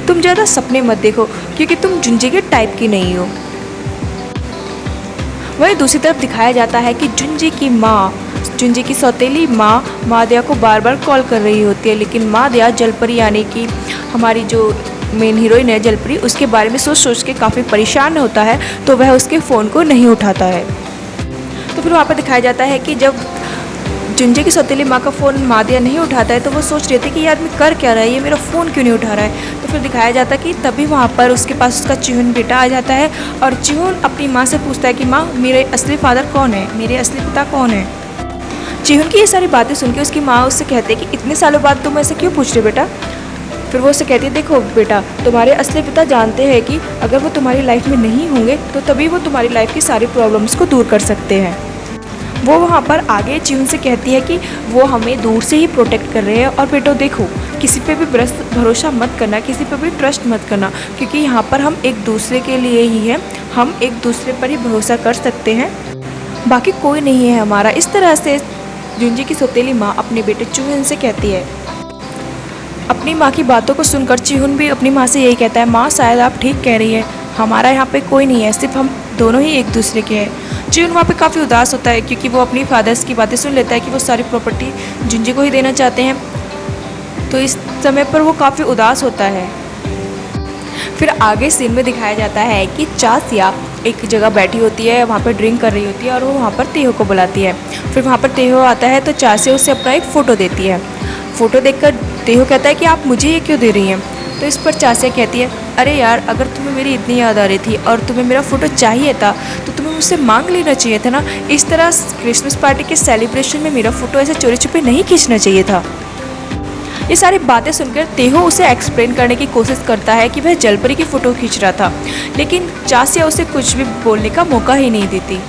तुम ज़्यादा सपने मत देखो क्योंकि तुम जुंजे के टाइप की नहीं हो। वहीं दूसरी तरफ दिखाया जाता है कि जुंजे की सौतेली माँ मादया को बार बार कॉल कर रही होती है, लेकिन मादया जलपरी यानी कि हमारी जो मेन हीरोइन है जलपरी, उसके बारे में सोच के काफ़ी परेशान होता है, तो वह उसके फ़ोन को नहीं उठाता है। तो फिर वहाँ पर दिखाया जाता है कि जब जुंजे की सौतेली माँ का फ़ोन मादया नहीं उठाता है तो वो सोच रही थी कि ये आदमी कर क्या रहा है, ये मेरा फ़ोन क्यों नहीं उठा रहा है। तो फिर दिखाया जाता है कि तभी वहाँ पर उसके पास उसका चिहुन बेटा आ जाता है और चिहुन अपनी माँ से पूछता है कि माँ, मेरे असली फादर कौन है, मेरे असली पिता कौन है। चिहुन की ये सारी बातें सुन के उसकी माँ उससे कहती है कि इतने सालों बाद तुम ऐसे क्यों पूछ रहे बेटा। फिर वो उससे कहती है देखो बेटा, तुम्हारे असली पिता जानते हैं कि अगर वो तुम्हारी लाइफ में नहीं होंगे तो तभी वो तुम्हारी लाइफ की सारी प्रॉब्लम्स को दूर कर सकते हैं। वो वहाँ पर आगे चिहुन से कहती है कि वो हमें दूर से ही प्रोटेक्ट कर रहे हैं और बेटो देखो, किसी पे भी भरोसा मत करना, किसी पे भी ट्रस्ट मत करना, क्योंकि यहाँ पर हम एक दूसरे के लिए ही हैं, हम एक दूसरे पर ही भरोसा कर सकते हैं, बाकी कोई नहीं है हमारा। इस तरह से जुंजे की सौतेली माँ अपने बेटे चिहुन से कहती है। अपनी माँ की बातों को सुनकर चिहुन भी अपनी माँ से यही कहता है, माँ शायद आप ठीक कह रही है, हमारा यहाँ पे कोई नहीं है, सिर्फ हम दोनों ही एक दूसरे के हैं। चिहुन वहाँ पे काफ़ी उदास होता है क्योंकि वो अपनी फादर्स की बातें सुन लेता है कि वो सारी प्रॉपर्टी जुंजे को ही देना चाहते हैं, तो इस समय पर वो काफ़ी उदास होता है। फिर आगे सीन में दिखाया जाता है कि चासिया एक जगह बैठी होती है, वहाँ पर ड्रिंक कर रही होती है और वो वहाँ पर तेहो को बुलाती है। फिर वहाँ पर तेहो आता है तो चासिया उससे अपना एक फ़ोटो देती है। फ़ोटो देखकर तेहो कहता है कि आप मुझे ये क्यों दे रही हैं। तो इस पर चासिया कहती है, अरे यार, अगर तुम्हें मेरी इतनी याद आ रही थी और तुम्हें मेरा फ़ोटो चाहिए था तो तुम्हें मुझसे मांग लेना चाहिए था ना। इस तरह क्रिसमस पार्टी के सेलिब्रेशन में मेरा फ़ोटो ऐसे चोरी छुपे नहीं खींचना चाहिए था। ये सारी बातें सुनकर तेहो उसे एक्सप्लेन करने की कोशिश करता है कि वह जलपरी की फ़ोटो खींच रहा था, लेकिन चासिया उसे कुछ भी बोलने का मौका ही नहीं देती।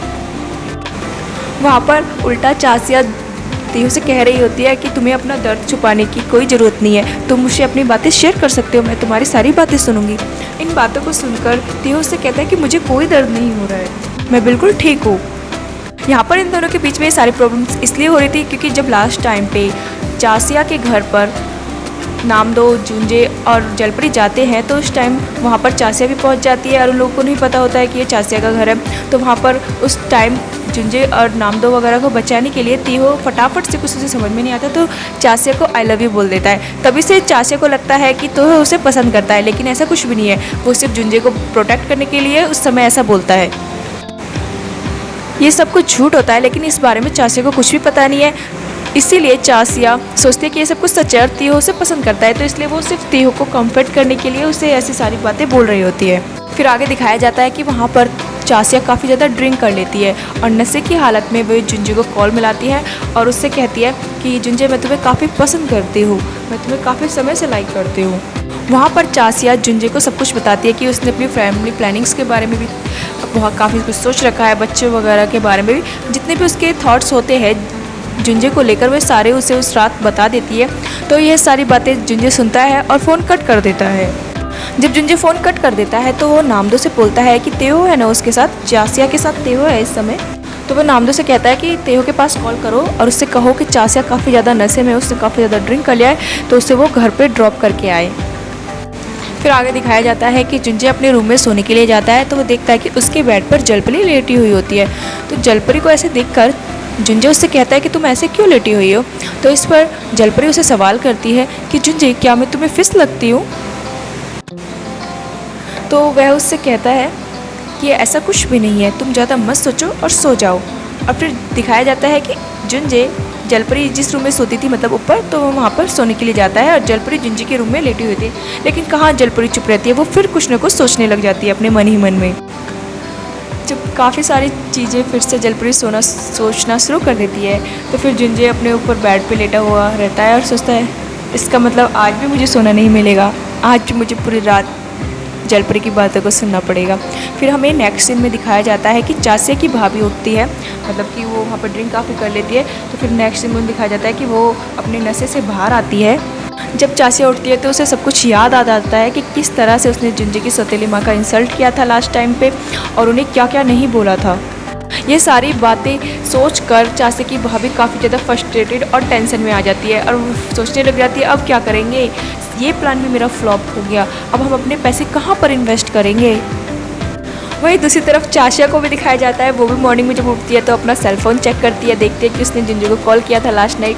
वहाँ पर उल्टा चासिया तेहो से कह रही होती है कि तुम्हें अपना दर्द छुपाने की कोई ज़रूरत नहीं है, तुम मुझसे अपनी बातें शेयर कर सकते हो, मैं तुम्हारी सारी बातें सुनूंगी। इन बातों को सुनकर तेहो से कहता है कि मुझे कोई दर्द नहीं हो रहा है, मैं बिल्कुल ठीक हूँ। यहाँ पर इन दोनों के बीच में ये सारी प्रॉब्लम्स इसलिए हो रही थी क्योंकि जब लास्ट टाइम पे चासिया के घर पर नामदो, जुंजे और जलपरी जाते हैं तो उस टाइम वहाँ पर चासिया भी पहुँच जाती है और उन लोगों को नहीं पता होता है कि ये चासिया का घर है। तो वहाँ पर उस टाइम जुंजे और नामदो वगैरह को बचाने के लिए तेहो फटाफट से कुछ उसे समझ में नहीं आता तो चासिया को आई लव यू बोल देता है। तभी से चासिया को लगता है कि तो उसे पसंद करता है, लेकिन ऐसा कुछ भी नहीं है, वो सिर्फ जुंजे को प्रोटेक्ट करने के लिए उस समय ऐसा बोलता है। ये सब कुछ झूठ होता है, लेकिन इस बारे में चासिया को कुछ भी पता नहीं है। इसीलिए चासिया सोचती है कि ये सब कुछ सच है और तेहो उसे पसंद करता है, तो इसलिए वो सिर्फ तेहो को कंफर्ट करने के लिए उसे ऐसी सारी बातें बोल रही होती है। फिर आगे दिखाया जाता है कि वहाँ पर चासिया काफ़ी ज़्यादा ड्रिंक कर लेती है और नशे की हालत में वो जुंजे को कॉल मिलाती है और उससे कहती है कि जुंजे, मैं तुम्हें काफ़ी पसंद करती हूँ, मैं तुम्हें काफ़ी समय से लाइक करती हूँ। वहाँ पर चासिया जुंजे को सब कुछ बताती है कि उसने अपनी फैमिली प्लानिंग्स के बारे में भी बहुत काफ़ी कुछ सोच रखा है, बच्चे वगैरह के बारे में भी जितने भी उसके थॉट्स होते हैं जुंजे को लेकर वे सारे उसे उस रात बता देती है। तो यह सारी बातें जुंजे सुनता है और फ़ोन कट कर देता है। जब जुंजे फ़ोन कट कर देता है तो वो नामदो से बोलता है कि तेहो है ना उसके साथ, चासिया के साथ तेहो है इस समय। तो वो नामदो से कहता है कि तेहो के पास कॉल करो और उससे कहो कि चासिया काफ़ी ज़्यादा नशे में, उसने काफ़ी ज़्यादा ड्रिंक कर लिया है, तो उसे वो घर पर ड्रॉप करके आए। फिर आगे दिखाया जाता है कि जुंजे अपने रूम में सोने के लिए जाता है तो वो देखता है कि उसके बेड पर जलपरी लेटी हुई होती है। तो जलपरी को ऐसे देखकर जुंजे उससे कहता है कि तुम ऐसे क्यों लेटी हुई हो। तो इस पर जलपरी उसे सवाल करती है कि जुंजे, क्या मैं तुम्हें फिश लगती हूँ। तो वह उससे कहता है कि ऐसा कुछ भी नहीं है, तुम ज़्यादा मत सोचो और सो जाओ। और फिर दिखाया जाता है कि जुंजे जलपरी जिस रूम में सोती थी मतलब ऊपर, तो वो वहाँ पर सोने के लिए जाता है और जलपरी जुंजे के रूम में लेटी हुई थी। लेकिन कहाँ जलपरी चुप रहती है, वो फिर कुछ न कुछ सोचने लग जाती है अपने मन ही मन में। जब काफ़ी सारी चीज़ें फिर से जलपरी सोचना शुरू कर देती है, तो फिर जुंजे अपने ऊपर बेड पे लेटा हुआ रहता है और सोचता है इसका मतलब आज भी मुझे सोना नहीं मिलेगा, आज भी मुझे पूरी रात जलपरी की बातों को सुनना पड़ेगा। फिर हमें नेक्स्ट सीन में दिखाया जाता है कि चाचा की भाभी उठती है, मतलब कि वो वहाँ पर ड्रिंक काफ़ी कर लेती है। तो फिर नेक्स्ट सीन में दिखाया जाता है कि वो अपने नशे से बाहर आती है। जब चाचा उठती है तो उसे सब कुछ याद आ जाता है कि किस तरह से उसने जुंजे की सौतेली माँ का इंसल्ट किया था लास्ट टाइम पे, और उन्हें क्या क्या नहीं बोला था। ये सारी बातें सोच कर चाचा की भाभी काफ़ी ज़्यादा फ्रस्ट्रेटेड और टेंशन में आ जाती है और सोचने लग जाती है अब क्या करेंगे, ये प्लान भी मेरा फ्लॉप हो गया, अब हम अपने पैसे कहाँ पर इन्वेस्ट करेंगे। वहीं दूसरी तरफ चाचा को भी दिखाया जाता है, वो भी मॉर्निंग में जब उठती है तो अपना सेलफोन चेक करती है, देखती है कि उसने जुंजे को कॉल किया था लास्ट नाइट,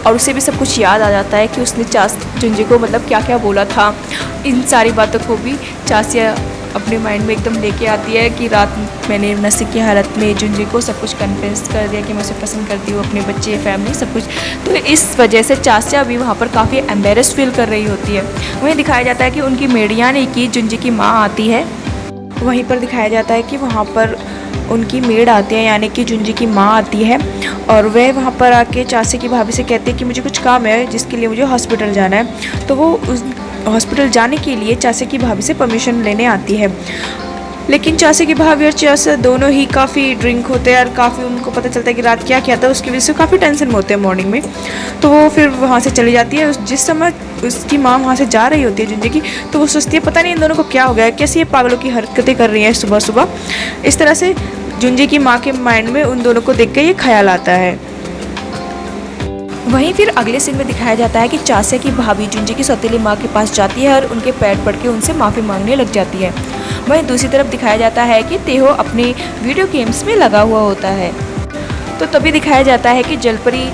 और उसे भी सब कुछ याद आ जाता है कि उसने जुंजे को मतलब क्या क्या बोला था। इन सारी बातों को भी चाचा अपने माइंड में एकदम लेके आती है कि रात मैंने नशे की हालत में जुंजे को सब कुछ कन्फेस कर दिया कि मैं उसे पसंद करती हूँ, अपने बच्चे, फैमिली, सब कुछ। तो इस वजह से चाचा भी वहाँ पर काफ़ी एम्बेरस फील कर रही होती है। वहीं दिखाया जाता है कि उनकी मेड यानी कि जुंजे की माँ आती है। वहीं पर दिखाया जाता है कि वहाँ पर उनकी मेड आती है यानी कि जुंजे की माँ आती है, और वह वहाँ पर आके चाचा की भाभी से कहती है कि मुझे कुछ काम है जिसके लिए मुझे हॉस्पिटल जाना है। तो वो उस हॉस्पिटल जाने के लिए चाचा की भाभी से परमिशन लेने आती है, लेकिन चाचा की भाभी और चाचा दोनों ही काफ़ी ड्रिंक होते हैं और काफ़ी उनको पता चलता है कि रात क्या किया था, उसकी वजह से काफ़ी टेंशन में होते हैं मॉर्निंग में। तो वो फिर वहाँ से चली जाती है। जिस समय उसकी माँ वहाँ से जा रही होती है जुंजे की, तो वो सोचती है पता नहीं इन दोनों को क्या हो गया है, कैसे ये पागलों की हरकतें कर रही हैं सुबह सुबह। इस तरह से जुंजे की माँ के माइंड में उन दोनों को देख के ये ख्याल आता है। वहीं फिर अगले सीन में दिखाया जाता है कि चाचा की भाभी जुंजे की सौतेली माँ के पास जाती है और उनके पैर पड़ के उनसे माफ़ी मांगने लग जाती है। वहीं दूसरी तरफ दिखाया जाता है कि तेहो अपने वीडियो गेम्स में लगा हुआ होता है। तो तभी दिखाया जाता है कि जलपरी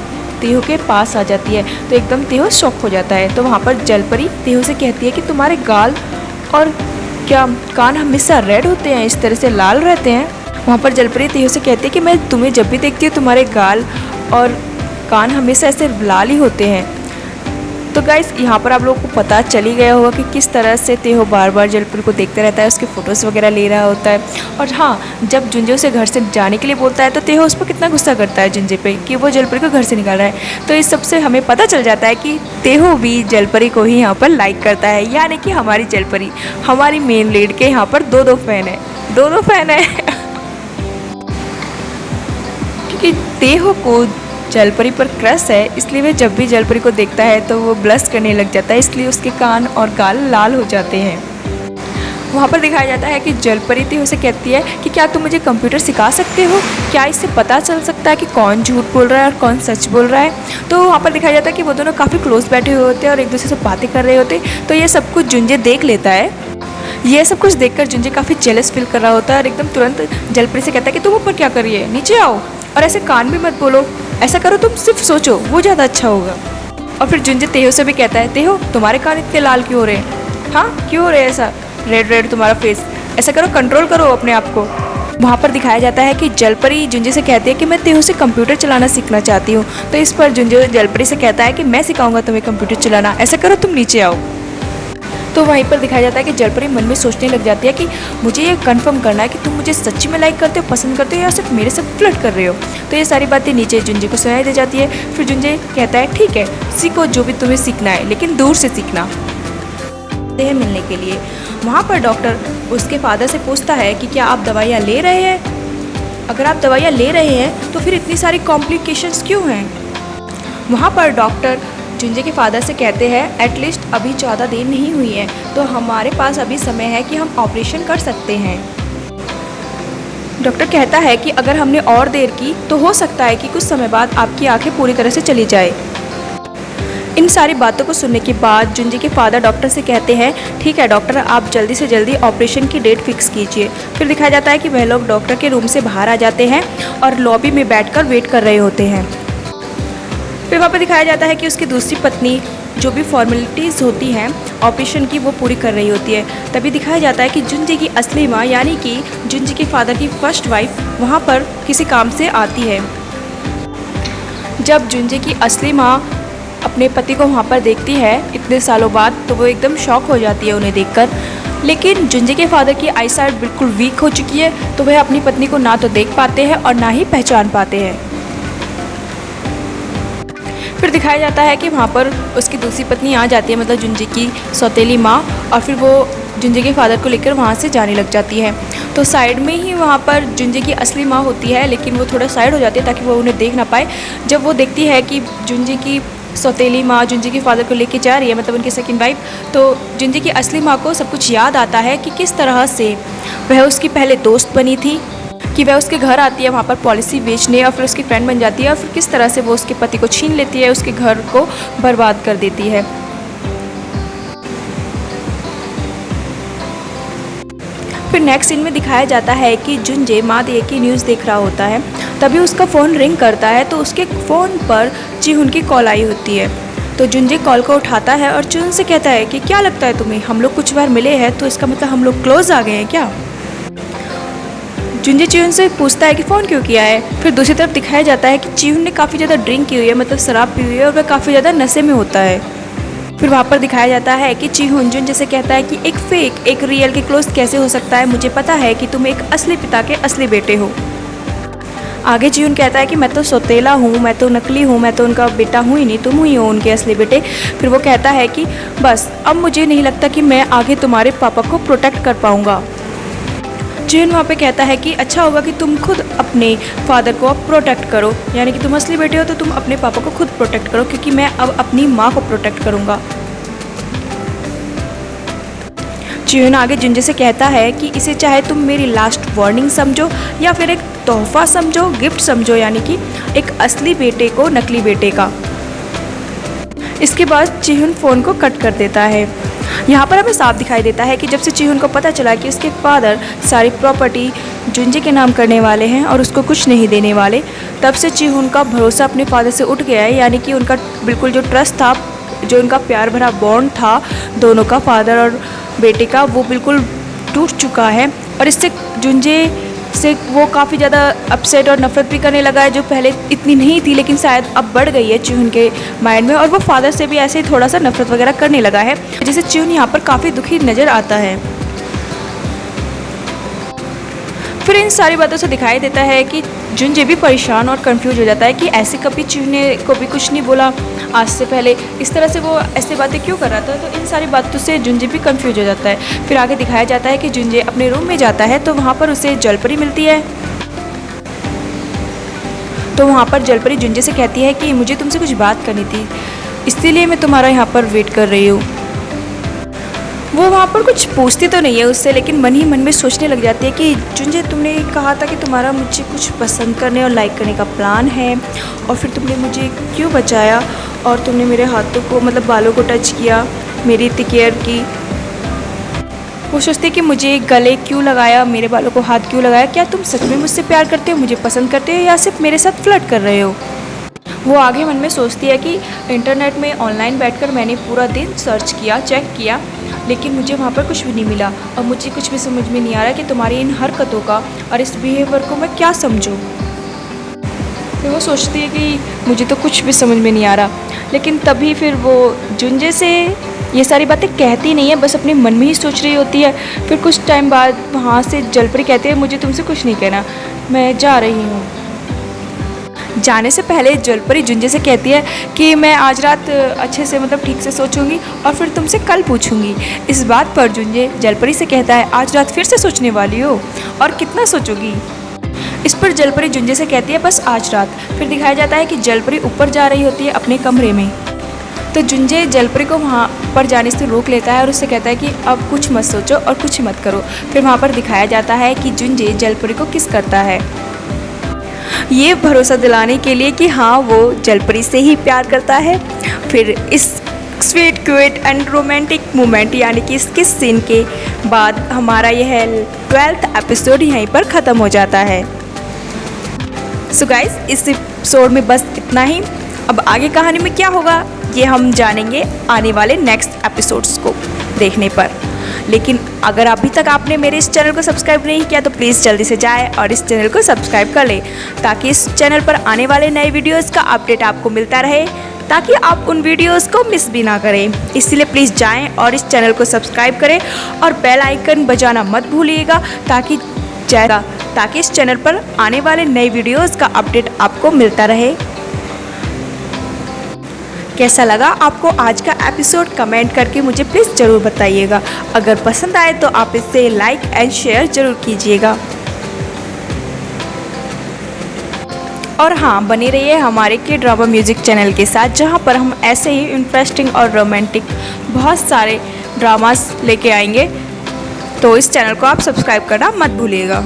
तेहो के पास आ जाती है, तो एकदम तेहो शॉक हो जाता है। तो वहाँ पर जलपरी तेहो से कहती है कि तुम्हारे गाल और क्या कान हमेशा रेड होते हैं, इस तरह से लाल रहते हैं। वहाँ पर जलपरी तेहो से कहती है कि मैं तुम्हें जब भी देखती हूँ तुम्हारे गाल और कान हमेशा ऐसे लाल ही होते हैं। तो गाइस यहाँ पर आप लोगों को पता चल ही गया होगा कि किस तरह से तेहो बार बार जलपरी को देखते रहता है, उसके फ़ोटोज़ वगैरह ले रहा होता है। और हाँ, जब जुंजे उसे घर से जाने के लिए बोलता है तो तेहो उस पर कितना गुस्सा करता है जुंजे पे कि वो जलपरी को घर से निकाल रहा है। तो इस सबसे हमें पता चल जाता है कि तेहो भी जलपरी को ही यहाँ पर लाइक करता है, यानी कि हमारी जलपरी, हमारी मेन लीड के यहाँ पर दो फैन है, दोनों फैन है। क्योंकि तेहो को जलपरी पर क्रश है, इसलिए वह जब भी जलपरी को देखता है तो वो ब्लश करने लग जाता है, इसलिए उसके कान और गाल लाल हो जाते हैं। वहाँ पर दिखाया जाता है कि जलपरी तेहो से कहती है कि क्या तुम मुझे कंप्यूटर सिखा सकते हो, क्या इससे पता चल सकता है कि कौन झूठ बोल रहा है और कौन सच बोल रहा है। तो वहाँ पर दिखाया जाता है कि वो दोनों काफ़ी क्लोज बैठे हुए होते हैं और एक दूसरे से बातें कर रहे होते हैं। तो ये सब कुछ जुंजे देख लेता है। ये सब कुछ देखकर जुंजे काफ़ी जेलस फील कर रहा होता है और एकदम तुरंत जलपरी से कहता है कि तुम ऊपर क्या कर रही है, नीचे आओ, और ऐसे कान भी मत बोलो, ऐसा करो तुम सिर्फ सोचो, वो ज़्यादा अच्छा होगा। और फिर जुंजे तेहो से भी कहता है तेहो तुम्हारे कान इतने लाल क्यों हो रहे हैं, हाँ क्यों हो रहे हैं ऐसा रेड रेड तुम्हारा फेस, ऐसा करो कंट्रोल करो अपने आप को। वहाँ पर दिखाया जाता है कि जलपरी जुंजे से कहती है कि मैं तेहो से कंप्यूटर चलाना सीखना चाहती हूँ। तो इस पर जुंजे जलपरी से कहता है कि मैं सिखाऊंगा तुम्हें कंप्यूटर चलाना, ऐसा करो तुम नीचे आओ। तो वहीं पर दिखाया जाता है कि जलपरी मन में सोचने लग जाती है कि मुझे ये कंफर्म करना है कि तुम मुझे सच्ची में लाइक करते हो, पसंद करते हो, या सिर्फ मेरे साथ फ्लर्ट कर रहे हो। तो ये सारी बातें नीचे जुंजे को सुनाई दे जाती है। फिर जुंजे कहता है ठीक है सीखो जो भी तुम्हें सीखना है, लेकिन दूर से सीखना। मिलने के लिए वहाँ पर डॉक्टर उसके फादर से पूछता है कि क्या आप दवाइयाँ ले रहे हैं, अगर आप दवाइयाँ ले रहे हैं तो फिर इतनी सारी कॉम्प्लिकेशंस क्यों हैं। वहाँ पर डॉक्टर जुंजे के फादर से कहते हैं एटलीस्ट अभी 14 दिन नहीं हुई है, तो हमारे पास अभी समय है कि हम ऑपरेशन कर सकते हैं। डॉक्टर कहता है कि अगर हमने और देर की तो हो सकता है कि कुछ समय बाद आपकी आंखें पूरी तरह से चली जाए। इन सारी बातों को सुनने के बाद जुंजे के फादर डॉक्टर से कहते हैं ठीक है डॉक्टर, आप जल्दी से जल्दी ऑपरेशन की डेट फिक्स कीजिए। फिर दिखाया जाता है कि वह लोग डॉक्टर के रूम से बाहर आ जाते हैं और लॉबी में बैठकर वेट कर रहे होते हैं। फिर वहाँ पर दिखाया जाता है कि उसकी दूसरी पत्नी जो भी फॉर्मेलिटीज़ होती हैं ऑपरेशन की वो पूरी कर रही होती है। तभी दिखाया जाता है कि जुंजे की असली माँ यानी कि जुंजे के फादर की फर्स्ट वाइफ वहाँ पर किसी काम से आती है। जब जुंजे की असली माँ अपने पति को वहाँ पर देखती है इतने सालों बाद, तो वो एकदम शॉक हो जाती है उन्हें देखकर। लेकिन जुंजे के फादर की आई साइट बिल्कुल वीक हो चुकी है, तो वह अपनी पत्नी को ना तो देख पाते हैं और ना ही पहचान पाते हैं। फिर दिखाया जाता है कि वहाँ पर उसकी दूसरी पत्नी आ जाती है, मतलब जुंजे की सौतेली माँ, और फिर वो जुंजे के फादर को लेकर वहाँ से जाने लग जाती है। तो साइड में ही वहाँ पर जुंजे की असली माँ होती है, लेकिन वो थोड़ा साइड हो जाती है ताकि वो उन्हें देख ना पाए। जब वो देखती है कि जुंजे की सौतेली माँ जुंजे के फादर को लेके जा रही है, मतलब उनकी सेकंड वाइफ, तो जुंजे की असली माँ को सब कुछ याद आता है कि किस तरह से वह उसकी पहले दोस्त बनी थी, कि वह उसके घर आती है वहाँ पर पॉलिसी बेचने और फिर उसकी फ्रेंड बन जाती है, और फिर किस तरह से वो उसके पति को छीन लेती है, उसके घर को बर्बाद कर देती है। फिर नेक्स्ट सीन में दिखाया जाता है कि जुंजे माँ दिए की न्यूज़ देख रहा होता है, तभी उसका फ़ोन रिंग करता है, तो उसके फ़ोन पर जीहुन की कॉल आई होती है। तो जुंजे कॉल को उठाता है और जीहुन से कहता है कि क्या लगता है तुम्हें, हम लोग कुछ बार मिले हैं तो इसका मतलब हम लोग क्लोज आ गए हैं क्या। जुंजे जीहुन से पूछता है कि फ़ोन क्यों किया है। फिर दूसरी तरफ दिखाया जाता है कि जीहुन ने काफ़ी ज़्यादा ड्रिंक की हुई है, मतलब शराब पी हुई है, और वह काफ़ी ज़्यादा नशे में होता है। फिर वहाँ पर दिखाया जाता है कि जीहुन जुंजे से कहता है कि एक फेक एक रियल के क्लोज कैसे हो सकता है, मुझे पता है कि तुम एक असली पिता के असली बेटे हो। आगे जीहुन कहता है कि मैं तो सौतेला हूँ, मैं तो नकली हूँ, मैं तो उनका बेटा हूँ ही नहीं, तुम ही हो उनके असली बेटे। फिर वो कहता है कि बस अब मुझे नहीं लगता कि मैं आगे तुम्हारे पापा को प्रोटेक्ट कर पाऊँगा। जीहुन वहाँ पे कहता है कि अच्छा होगा कि तुम खुद अपने फादर को अब प्रोटेक्ट करो, यानी कि तुम असली बेटे हो तो तुम अपने पापा को खुद प्रोटेक्ट करो, क्योंकि मैं अब अपनी माँ को प्रोटेक्ट करूँगा। जीहुन आगे जुंजे से कहता है कि इसे चाहे तुम मेरी लास्ट वार्निंग समझो या फिर एक तोहफा समझो, गिफ्ट समझो, यानी कि एक असली बेटे को नकली बेटे का। इसके बाद जीहुन फ़ोन को कट कर देता है। यहाँ पर हमें साफ दिखाई देता है कि जब से जीहुन को पता चला कि उसके फादर सारी प्रॉपर्टी जुंजे के नाम करने वाले हैं और उसको कुछ नहीं देने वाले, तब से जीहुन का भरोसा अपने फादर से उठ गया है, यानी कि उनका बिल्कुल जो ट्रस्ट था, जो उनका प्यार भरा बॉन्ड था दोनों का, फादर और बेटे का, वो बिल्कुल टूट चुका है। और इससे जुंजे से वो काफ़ी ज़्यादा अपसेट और नफरत भी करने लगा है, जो पहले इतनी नहीं थी लेकिन शायद अब बढ़ गई है जीहुन के माइंड में, और वो फादर से भी ऐसे ही थोड़ा सा नफरत वगैरह करने लगा है, जिससे जीहुन यहाँ पर काफ़ी दुखी नज़र आता है। फिर इन सारी बातों से दिखाई देता है कि जुंजे भी परेशान और कंफ्यूज हो जाता है कि ऐसे कभी जीहुन को भी कुछ नहीं बोला आज से पहले, इस तरह से वो ऐसे बातें क्यों कर रहा था। तो इन सारी बातों से जुंजे भी कंफ्यूज हो जाता है। फिर आगे दिखाया जाता है कि जुंजे अपने रूम में जाता है, तो वहाँ पर उसे जलपरी मिलती है। तो वहाँ पर जलपरी जुंजे से कहती है कि मुझे तुमसे कुछ बात करनी थी, इसीलिए मैं तुम्हारा यहाँ पर वेट कर रही हूँ। वो वहाँ पर कुछ पूछती तो नहीं है उससे, लेकिन मन ही मन में सोचने लग जाती है कि जुंजे तुमने कहा था कि तुम्हारा मुझे कुछ पसंद करने और लाइक करने का प्लान है, और फिर तुमने मुझे क्यों बचाया और तुमने मेरे हाथों को, मतलब बालों को टच किया, मेरी इतनी केयर की। वो सोचती है कि मुझे गले क्यों लगाया, मेरे बालों को हाथ क्यों लगाया, क्या तुम सच में मुझसे प्यार करते हो, मुझे पसंद करते हो, या सिर्फ मेरे साथ फ्लर्ट कर रहे हो। वो आगे मन में सोचती है कि इंटरनेट में ऑनलाइन बैठकर मैंने पूरा दिन सर्च किया, चेक किया, लेकिन मुझे वहाँ पर कुछ भी नहीं मिला, और मुझे कुछ भी समझ में नहीं आ रहा कि तुम्हारी इन हरकतों का और इस बिहेवियर को मैं क्या समझूं। तो वो सोचती है कि मुझे तो कुछ भी समझ में नहीं आ रहा, लेकिन तभी फिर वो जुंजे से ये सारी बातें कहती नहीं है, बस अपने मन में ही सोच रही होती है। फिर कुछ टाइम बाद वहाँ से जलपरी कहते हैं मुझे तुमसे कुछ नहीं कहना, मैं जा रही हूँ। जाने से पहले जलपरी जुंजे से कहती है कि मैं आज रात अच्छे से, मतलब ठीक से सोचूंगी और फिर तुमसे कल पूछूंगी। इस बात पर जुंजे जलपरी से कहता है आज रात फिर से सोचने वाली हो, और कितना सोचोगी। इस पर जलपरी जुंजे से कहती है बस आज रात। फिर दिखाया जाता है कि जलपरी ऊपर जा रही होती है अपने कमरे में, तो जुंजे जलपरी को वहाँ पर जाने से रोक लेता है और उससे कहता है कि अब कुछ मत सोचो और कुछ मत करो। फिर वहाँ पर दिखाया जाता है कि जुंजे जलपरी को किस करता है, ये भरोसा दिलाने के लिए कि हाँ वो जलपरी से ही प्यार करता है। फिर इस sweet cute and romantic moment, यानी कि इस किस सीन के बाद हमारा यह 12th एपिसोड यहीं पर ख़त्म हो जाता है। सो गाइस, इस एपिसोड में बस इतना ही। अब आगे कहानी में क्या होगा ये हम जानेंगे आने वाले नेक्स्ट एपिसोड्स को देखने पर। लेकिन अगर अभी तक आपने मेरे इस चैनल को सब्सक्राइब नहीं किया तो प्लीज़ जल्दी से जाए और इस चैनल को सब्सक्राइब कर ले, ताकि इस चैनल पर आने वाले नए वीडियोस का अपडेट आपको मिलता रहे। ताकि आप उन वीडियोस को मिस भी ना करें। इसलिए प्लीज़ जाएं और इस चैनल को सब्सक्राइब करें और बेल आइकन बजाना मत भूलिएगा ताकि इस चैनल पर आने वाले नए वीडियोस का अपडेट आपको मिलता रहे। कैसा लगा आपको आज का एपिसोड कमेंट करके मुझे प्लीज़ ज़रूर बताइएगा। अगर पसंद आए तो आप इसे लाइक एंड शेयर ज़रूर कीजिएगा। और हाँ, बने रहिए हमारे के ड्रामा म्यूज़िक चैनल के साथ, जहाँ पर हम ऐसे ही इंटरेस्टिंग और रोमांटिक बहुत सारे ड्रामास लेके आएंगे। तो इस चैनल को आप सब्सक्राइब करना मत भूलिएगा।